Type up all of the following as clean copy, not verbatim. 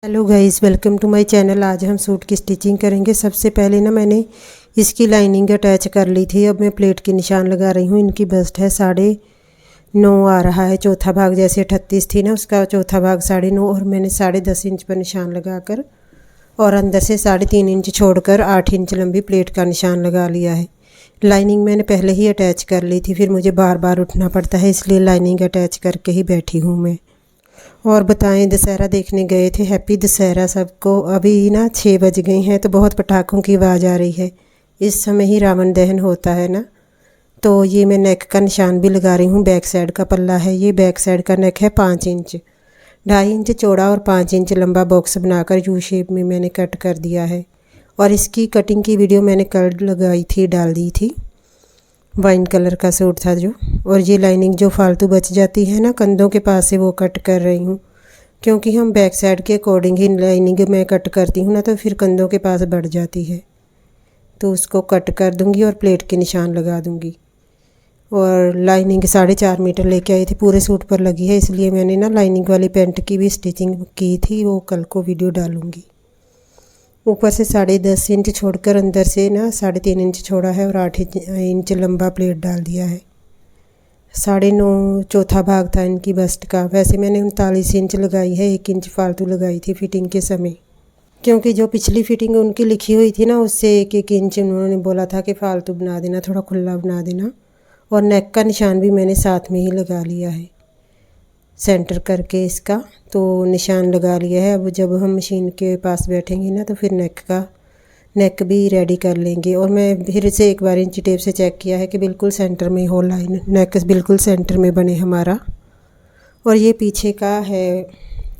Hello guys, welcome to my channel. आज हम suit की स्टिचिंग करेंगे। सबसे पहले ना मैंने इसकी लाइनिंग अटैच कर ली थी। अब मैं प्लेट के निशान लगा रही हूँ। इनकी बस्ट है 9.5 आ रहा है। चौथा भाग जैसे 38 थी ना, उसका चौथा भाग 9.5 और मैंने 10.5 इंच पर निशान लगाकर और अंदर से 3.5 इंच छोड़कर 8 इंच लंबी प्लेट का निशान लगा लिया है। लाइनिंग मैंने पहले ही अटैच कर ली थी, फिर मुझे बार बार उठना पड़ता है, इसलिए लाइनिंग अटैच करके ही बैठी हूँ मैं। और बताएं, दशहरा देखने गए थे। हैप्पी दशहरा सबको। अभी ना 6 बज गई हैं तो बहुत पटाखों की आवाज़ आ रही है। इस समय ही रावण दहन होता है ना। तो ये मैं नेक का निशान भी लगा रही हूँ। बैक साइड का पल्ला है ये। बैक साइड का नेक है 5 इंच, 2.5 इंच चौड़ा और 5 इंच लंबा बॉक्स बनाकर यू शेप में मैंने कट कर दिया है। और इसकी कटिंग की वीडियो मैंने कल लगाई थी, डाल दी थी। वाइन कलर का सूट था जो। और ये लाइनिंग जो फालतू बच जाती है ना कंधों के पास से, वो कट कर रही हूँ, क्योंकि हम बैक साइड के अकॉर्डिंग ही लाइनिंग मैं कट करती हूँ ना, तो फिर कंधों के पास बढ़ जाती है। तो उसको कट कर दूँगी और प्लेट के निशान लगा दूँगी। और लाइनिंग 4.5 मीटर लेके आई थी, पूरे सूट पर लगी है, इसलिए मैंने ना लाइनिंग वाली पैंट की भी स्टिचिंग की थी, वो कल को वीडियो डालूँगी। ऊपर से 10.5 इंच छोड़कर अंदर से ना 3.5 इंच छोड़ा है और 8 इंच लंबा प्लेट डाल दिया है। 9.5 चौथा भाग था इनकी बस्ट का। वैसे मैंने 39 इंच लगाई है, 1 इंच फालतू लगाई थी फिटिंग के समय, क्योंकि जो पिछली फिटिंग उनकी लिखी हुई थी ना, उससे 1 इंच उन्होंने बोला था कि फालतू बना देना, थोड़ा खुला बना देना। और नेक का निशान भी मैंने साथ में ही लगा लिया है, सेंटर करके इसका तो निशान लगा लिया है। अब जब हम मशीन के पास बैठेंगे ना, तो फिर नेक भी रेडी कर लेंगे। और मैं फिर से एक बार इंची टेप से चेक किया है कि बिल्कुल सेंटर में हो लाइन, नेक बिल्कुल सेंटर में बने हमारा। और ये पीछे का है,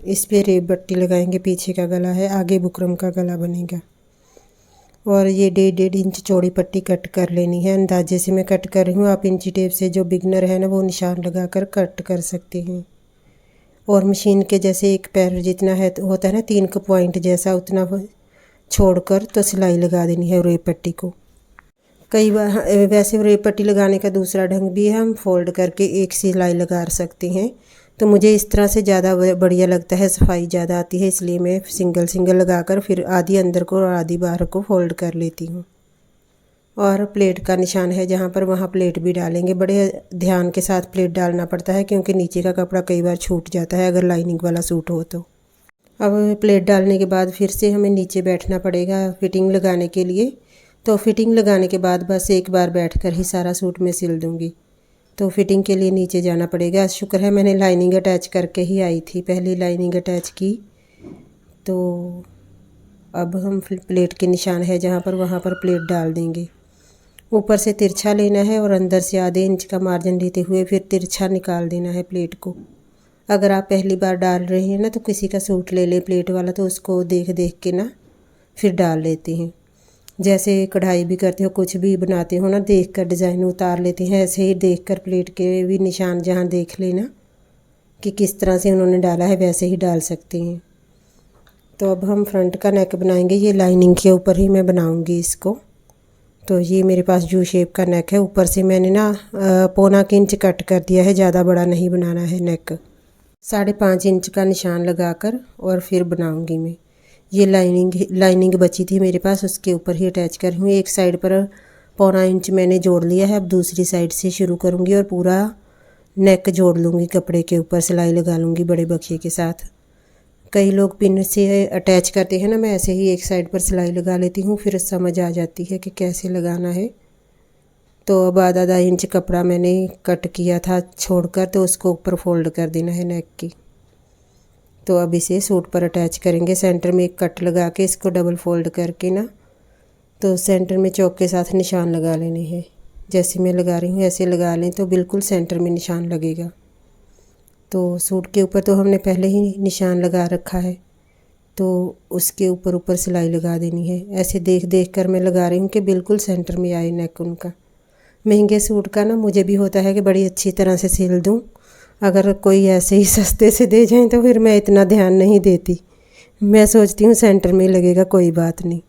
इस पे रेब पट्टी लगाएंगे। पीछे का गला है, आगे बुकरम का गला बनेगा। और ये 1.5 इंच चौड़ी पट्टी कट कर लेनी है। अंदाजे से मैं कट कर रही हूँ। आप इंची टेप से, जो बिगनर है ना, वो निशान लगाकर कट कर सकते हैं। और मशीन के जैसे एक पैर जितना है होता है ना, 3 का पॉइंट जैसा, उतना छोड़कर तो सिलाई लगा देनी है रेब पट्टी को। कई बार वैसे रेब पट्टी लगाने का दूसरा ढंग भी है, हम फोल्ड करके एक सिलाई लगा सकते हैं। तो मुझे इस तरह से ज़्यादा बढ़िया लगता है, सफाई ज़्यादा आती है, इसलिए मैं सिंगल लगाकर फिर आधी अंदर को और आधी बाहर को फोल्ड कर लेती हूँ। और प्लेट का निशान है जहाँ पर, वहाँ प्लेट भी डालेंगे। बड़े ध्यान के साथ प्लेट डालना पड़ता है, क्योंकि नीचे का कपड़ा कई बार छूट जाता है अगर लाइनिंग वाला सूट हो तो। अब प्लेट डालने के बाद फिर से हमें नीचे बैठना पड़ेगा फिटिंग लगाने के लिए। तो फिटिंग लगाने के बाद बस एक बार बैठकर ही सारा सूट मैं सिल दूँगी। तो फिटिंग के लिए नीचे जाना पड़ेगा। शुक्र है मैंने लाइनिंग अटैच करके ही आई थी, पहली लाइनिंग अटैच की। तो अब हम प्लेट के निशान है जहाँ पर, वहाँ पर प्लेट डाल देंगे। ऊपर से तिरछा लेना है और अंदर से आधे इंच का मार्जिन लेते हुए फिर तिरछा निकाल देना है प्लेट को। अगर आप पहली बार डाल रहे हैं ना, तो किसी का सूट ले ले प्लेट वाला, तो उसको देख देख के ना फिर डाल लेते हैं। जैसे कढ़ाई भी करते हो, कुछ भी बनाते हो ना, देख कर डिज़ाइन उतार लेते हैं, ऐसे ही देख कर प्लेट के भी निशान जहाँ देख लेना कि किस तरह से उन्होंने डाला है, वैसे ही डाल सकते हैं। तो अब हम फ्रंट का नेक बनाएंगे। ये लाइनिंग के ऊपर ही मैं बनाऊंगी इसको। तो ये मेरे पास यू शेप का नेक है। ऊपर से मैंने ना 1.25 इंच कट कर दिया है, ज़्यादा बड़ा नहीं बनाना है नेक। 5.5 इंच का निशान लगाकर और फिर बनाऊंगी मैं। ये लाइनिंग बची थी मेरे पास, उसके ऊपर ही अटैच कर रही हूँ। एक साइड पर 1.25 इंच मैंने जोड़ लिया है। अब दूसरी साइड से शुरू करूँगी और पूरा नेक जोड़ लूँगी, कपड़े के ऊपर सिलाई लगा लूँगी बड़े बक्से के साथ। कई लोग पिन से अटैच करते हैं ना, मैं ऐसे ही एक साइड पर सिलाई लगा लेती हूँ, फिर समझ आ जाती है कि कैसे लगाना है। तो अब आधा इंच कपड़ा मैंने कट किया था छोड़कर, तो उसको ऊपर फोल्ड कर देना है नेक की। तो अब इसे सूट पर अटैच करेंगे। सेंटर में एक कट लगा के इसको डबल फोल्ड करके ना, तो सेंटर में चौक के साथ निशान लगा लेने हैं। जैसे मैं लगा रही हूँ ऐसे लगा लें, तो बिल्कुल सेंटर में निशान लगेगा। तो सूट के ऊपर तो हमने पहले ही निशान लगा रखा है, तो उसके ऊपर सिलाई लगा देनी है। ऐसे देख देख कर मैं लगा रही हूँ कि बिल्कुल सेंटर में आए नेक उनका। महंगे सूट का ना मुझे भी होता है कि बड़ी अच्छी तरह से सिल दूँ। अगर कोई ऐसे ही सस्ते से दे जाए तो फिर मैं इतना ध्यान नहीं देती, मैं सोचती हूँ सेंटर में लगेगा, कोई बात नहीं।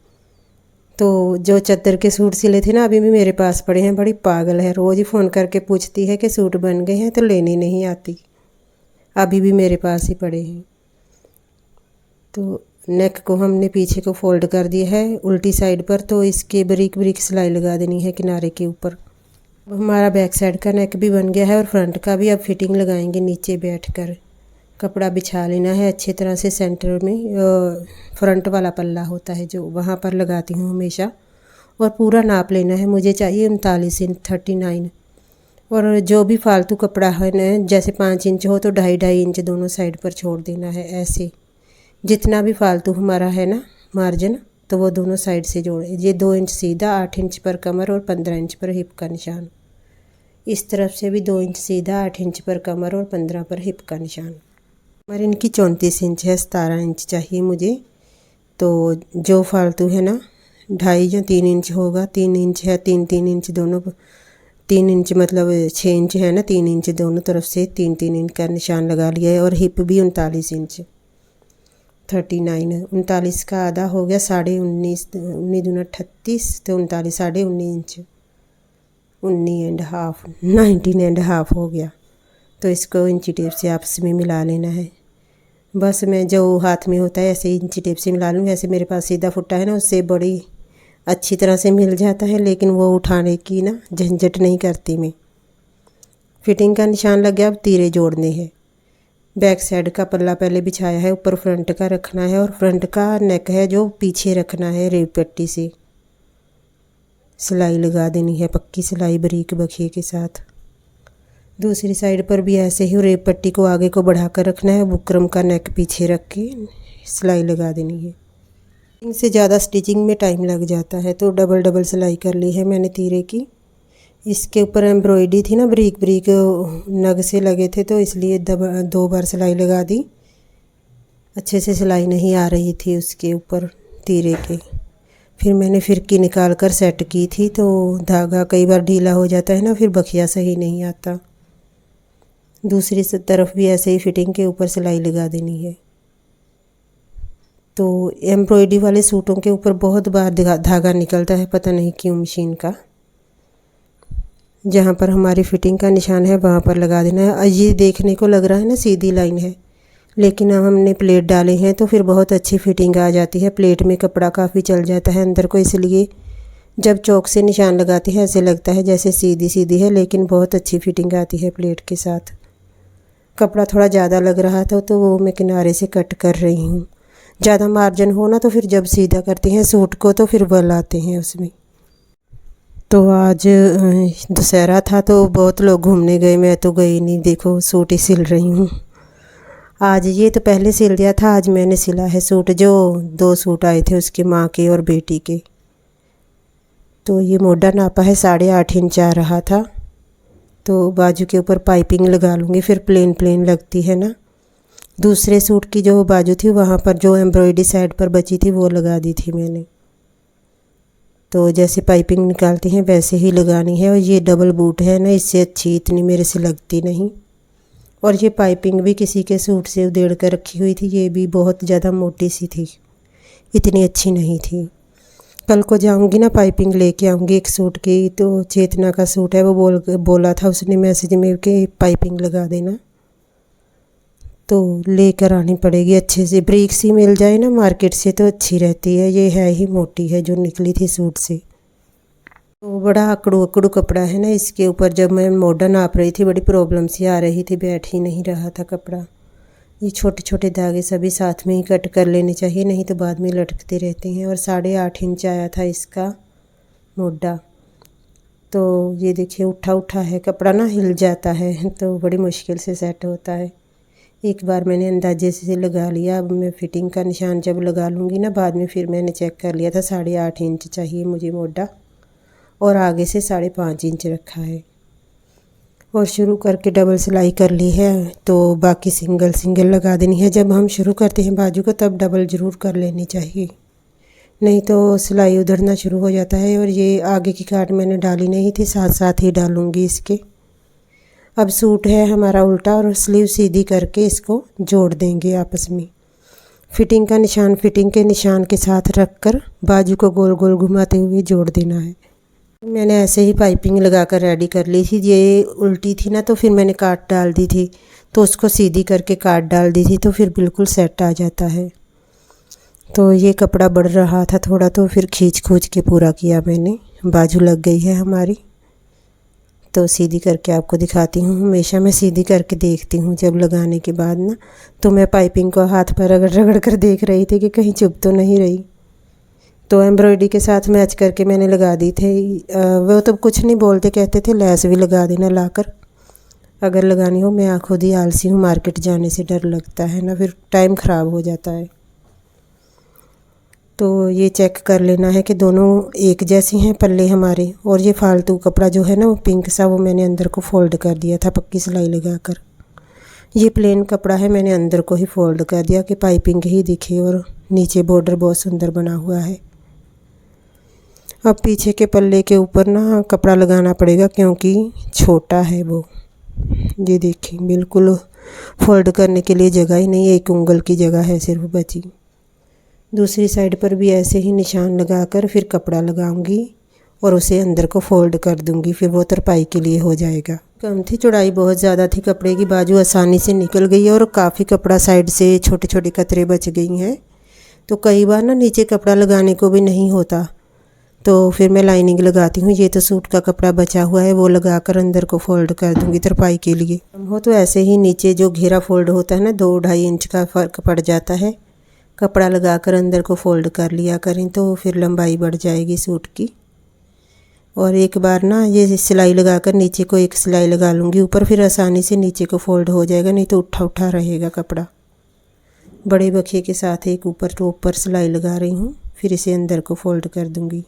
तो जो चद्दर के सूट सिले थे ना, अभी भी मेरे पास पड़े हैं। बड़ी पागल है, रोज़ ही फ़ोन करके पूछती है कि सूट बन गए हैं, तो लेने नहीं आती। अभी भी मेरे पास ही पड़े हैं। तो नेक को हमने पीछे को फोल्ड कर दिया है उल्टी साइड पर, तो इसके बारीक बारीक सिलाई लगा देनी है किनारे के ऊपर। हमारा बैक साइड का नेक भी बन गया है और फ्रंट का भी। अब फिटिंग लगाएंगे नीचे बैठकर। कपड़ा बिछा लेना है अच्छी तरह से। सेंटर में फ्रंट वाला पल्ला होता है जो, वहाँ पर लगाती हूँ हमेशा। और पूरा नाप लेना है। मुझे चाहिए 39 इंच 39। और जो भी फालतू कपड़ा है ना, जैसे 5 इंच हो तो 2.5 इंच दोनों साइड पर छोड़ देना है। ऐसे जितना भी फालतू हमारा है ना मार्जिन, तो वो दोनों साइड से जोड़े। ये 2 इंच सीधा, 8 इंच पर कमर और 15 इंच पर हिप का निशान। इस तरफ से भी 2 इंच सीधा, 8 इंच पर कमर और 15 पर हिप का निशान। कमर इनकी 34 इंच है, 17 इंच चाहिए मुझे। तो जो फालतू है ना 2.5 या 3 इंच होगा, 3 इंच है, 3 इंच दोनों, 3 इंच मतलब 6 इंच है ना, 3 इंच दोनों तरफ से 3 इंच का निशान लगा लिया है। और हिप भी 39 इंच 39, 39 का आधा हो गया 19.5, 19 दूना 38, तो 39 19.5 इंच, 19.5 हो गया। तो इसको इंची टेप से आपस में मिला लेना है। बस मैं जो हाथ में होता है ऐसे इंची टेप से मिला लूँगी। ऐसे मेरे पास सीधा फुट्टा है ना, उससे बड़ी अच्छी तरह से मिल जाता है, लेकिन वो उठाने की ना झंझट नहीं करती मैं। फिटिंग का निशान लग गया। अब तीरे जोड़ने हैं। बैक साइड का पल्ला पहले बिछाया है, ऊपर फ्रंट का रखना है। और फ्रंट का नेक है जो पीछे रखना है। रेब पट्टी से सिलाई लगा देनी है, पक्की सिलाई बारीक बखिए के साथ। दूसरी साइड पर भी ऐसे ही रेब पट्टी को आगे को बढ़ाकर रखना है। बुकरम का नेक पीछे रख के सिलाई लगा देनी है। इनसे ज़्यादा स्टिचिंग में टाइम लग जाता है, तो डबल डबल सिलाई कर ली है मैंने तीरे की। इसके ऊपर एम्ब्रॉयडरी थी ना, बारीक बारीक नग से लगे थे, तो इसलिए 2 बार सिलाई लगा दी। अच्छे से सिलाई नहीं आ रही थी उसके ऊपर तीरे के। फिर मैंने फिरकी निकाल कर सेट की थी, तो धागा कई बार ढीला हो जाता है ना, फिर बखिया सही नहीं आता। दूसरी तरफ भी ऐसे ही फिटिंग के ऊपर सिलाई लगा देनी है। तो एम्ब्रॉयडरी वाले सूटों के ऊपर बहुत बार धागा निकलता है, पता नहीं क्यों मशीन का। जहाँ पर हमारी फिटिंग का निशान है वहाँ पर लगा देना है। ये देखने को लग रहा है ना सीधी लाइन है, लेकिन हमने प्लेट डाले हैं तो फिर बहुत अच्छी फिटिंग आ जाती है। प्लेट में कपड़ा काफ़ी चल जाता है अंदर को, इसलिए जब चौक से निशान लगाते हैं ऐसे लगता है जैसे सीधी सीधी है, लेकिन बहुत अच्छी फिटिंग आती है प्लेट के साथ। कपड़ा थोड़ा ज़्यादा लग रहा था तो वो मैं किनारे से कट कर रही हूँ। ज़्यादा मार्जिन हो ना तो फिर जब सीधा करते हैं सूट को तो फिर बल आते हैं उसमें। तो आज दशहरा था तो बहुत लोग घूमने गए, मैं तो गई नहीं। देखो सूट ही सिल रही हूँ आज। ये तो पहले सिल दिया था, आज मैंने सिला है सूट। जो 2 सूट आए थे उसके माँ के और बेटी के। तो ये मोटा नापा है, 8.5 इंच आ रहा था। तो बाजू के ऊपर पाइपिंग लगा लूँगी, फिर प्लेन प्लेन लगती है ना। दूसरे सूट की जो बाजू थी वहाँ पर जो एम्ब्रॉयडरी साइड पर बची थी वो लगा दी थी मैंने। तो जैसे पाइपिंग निकालती हैं वैसे ही लगानी है। और ये डबल बूट है ना, इससे अच्छी इतनी मेरे से लगती नहीं। और ये पाइपिंग भी किसी के सूट से उधेड़ कर रखी हुई थी, ये भी बहुत ज़्यादा मोटी सी थी, इतनी अच्छी नहीं थी। कल को जाऊंगी ना पाइपिंग लेके आऊँगी एक सूट की। तो चेतना का सूट है, वो बोला था उसने मैसेज में कि पाइपिंग लगा देना, तो लेकर आनी पड़ेगी। अच्छे से ब्रीक सी मिल जाए ना मार्केट से तो अच्छी रहती है। ये है ही मोटी है जो निकली थी सूट से। तो बड़ा अकड़ू अकड़ू कपड़ा है ना, इसके ऊपर जब मैं मोटा नाप रही थी बड़ी प्रॉब्लम सी आ रही थी, बैठ ही नहीं रहा था कपड़ा। ये छोटे छोटे धागे सभी साथ में ही कट कर लेने चाहिए, नहीं तो बाद में लटकते रहते हैं। और 8.5 इंच आया था इसका मोटा। तो ये देखिए उठा उठा है कपड़ा ना, हिल जाता है तो बड़ी मुश्किल से सेट होता है। एक बार मैंने अंदाजे से लगा लिया। अब मैं फिटिंग का निशान जब लगा लूँगी ना बाद में, फिर मैंने चेक कर लिया था 8.5 इंच चाहिए मुझे मोटा, और आगे से 5.5 इंच रखा है। और शुरू करके डबल सिलाई कर ली है, तो बाकी सिंगल सिंगल लगा देनी है। जब हम शुरू करते हैं बाजू को तब डबल ज़रूर कर लेनी चाहिए, नहीं तो सिलाई उधड़ना शुरू हो जाता है। और ये आगे की काट मैंने डाली नहीं थी, साथ साथ ही डालूँगी इसके। अब सूट है हमारा उल्टा और स्लीव सीधी करके इसको जोड़ देंगे आपस में। फिटिंग का निशान फिटिंग के निशान के साथ रखकर बाजू को गोल गोल घुमाते हुए जोड़ देना है। मैंने ऐसे ही पाइपिंग लगा कर रेडी कर ली थी। ये उल्टी थी ना तो फिर मैंने काट डाल दी थी, तो उसको सीधी करके काट डाल दी थी, तो फिर बिल्कुल सेट आ जाता है। तो ये कपड़ा बढ़ रहा था थोड़ा, तो फिर खींच खूंच के पूरा किया मैंने। बाजू लग गई है हमारी, तो सीधी करके आपको दिखाती हूँ। हमेशा मैं सीधी करके देखती हूँ जब लगाने के बाद ना, तो मैं पाइपिंग को हाथ पर रगड़ रगड़ कर देख रही थी कि कहीं चुभ तो नहीं रही। तो एम्ब्रॉयडरी के साथ मैच करके मैंने लगा दी थी। वो तो कुछ नहीं बोलते, कहते थे लेस भी लगा देना लाकर अगर लगानी हो। मैं खुद ही आलसी हूँ, मार्केट जाने से डर लगता है ना, फिर टाइम ख़राब हो जाता है। तो ये चेक कर लेना है कि दोनों एक जैसी हैं पल्ले हमारे। और ये फालतू कपड़ा जो है ना वो पिंक सा, वो मैंने अंदर को फ़ोल्ड कर दिया था पक्की सिलाई लगाकर। ये प्लेन कपड़ा है, मैंने अंदर को ही फ़ोल्ड कर दिया कि पाइपिंग ही दिखे, और नीचे बॉर्डर बहुत सुंदर बना हुआ है। अब पीछे के पल्ले के ऊपर ना कपड़ा लगाना पड़ेगा क्योंकि छोटा है वो। ये देखिए बिल्कुल फोल्ड करने के लिए जगह ही नहीं, एक उंगल की जगह है सिर्फ बची। दूसरी साइड पर भी ऐसे ही निशान लगाकर फिर कपड़ा लगाऊंगी और उसे अंदर को फोल्ड कर दूंगी, फिर वो तरपाई के लिए हो जाएगा। कम थी चौड़ाई, बहुत ज़्यादा थी कपड़े की, बाजू आसानी से निकल गई है और काफ़ी कपड़ा साइड से छोटे छोटे कतरे बच गई हैं। तो कई बार ना नीचे कपड़ा लगाने को भी नहीं होता, तो फिर मैं लाइनिंग लगाती हूँ। ये तो सूट का कपड़ा बचा हुआ है, वो लगाकर अंदर को फोल्ड कर दूंगी तरपाई के लिए। हो तो ऐसे ही नीचे जो घेरा फोल्ड होता है ना, 2-2.5 इंच का फ़र्क पड़ जाता है। कपड़ा लगाकर अंदर को फोल्ड कर लिया करें तो फिर लंबाई बढ़ जाएगी सूट की। और एक बार ना ये सिलाई लगाकर नीचे को एक सिलाई लगा लूँगी ऊपर, फिर आसानी से नीचे को फोल्ड हो जाएगा, नहीं तो उठा उठा रहेगा कपड़ा। बड़े बखिए के साथ एक ऊपर तो ऊपर सिलाई लगा रही हूँ, फिर इसे अंदर को फोल्ड कर दूँगी।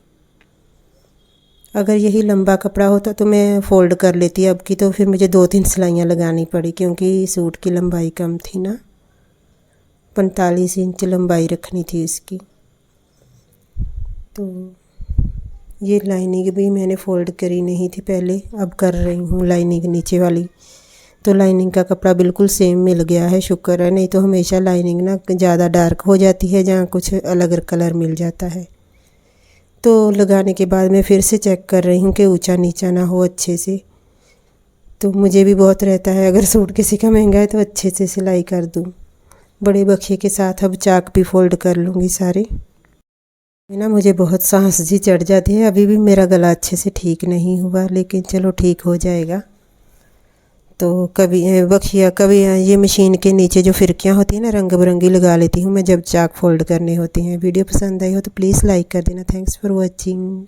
अगर यही लंबा कपड़ा होता तो मैं फ़ोल्ड कर लेती, अब की तो फिर मुझे 2-3 सिलाइयाँ लगानी पड़ी क्योंकि सूट की लंबाई कम थी ना, 45 इंच लंबाई रखनी थी इसकी। तो ये लाइनिंग भी मैंने फ़ोल्ड करी नहीं थी पहले, अब कर रही हूँ लाइनिंग नीचे वाली। तो लाइनिंग का कपड़ा बिल्कुल सेम मिल गया है, शुक्र है, नहीं तो हमेशा लाइनिंग ना ज़्यादा डार्क हो जाती है जहाँ कुछ अलग कलर मिल जाता है। तो लगाने के बाद मैं फिर से चेक कर रही हूँ कि ऊंचा नीचा ना हो अच्छे से। तो मुझे भी बहुत रहता है अगर सूट किसी का महंगा है तो अच्छे से सिलाई कर दूँ। बड़े बखिए के साथ अब चाक भी फोल्ड कर लूँगी सारे। ना मुझे बहुत सांस जी चढ़ जाती है, अभी भी मेरा गला अच्छे से ठीक नहीं हुआ, लेकिन चलो ठीक हो जाएगा। तो कभी बखिया, कभी ये मशीन के नीचे जो फिरकियाँ होती हैं ना रंग बिरंगी लगा लेती हूँ मैं जब चाक फोल्ड करने होते हैं। वीडियो पसंद आई हो तो प्लीज़ लाइक कर देना। Thanks for watching.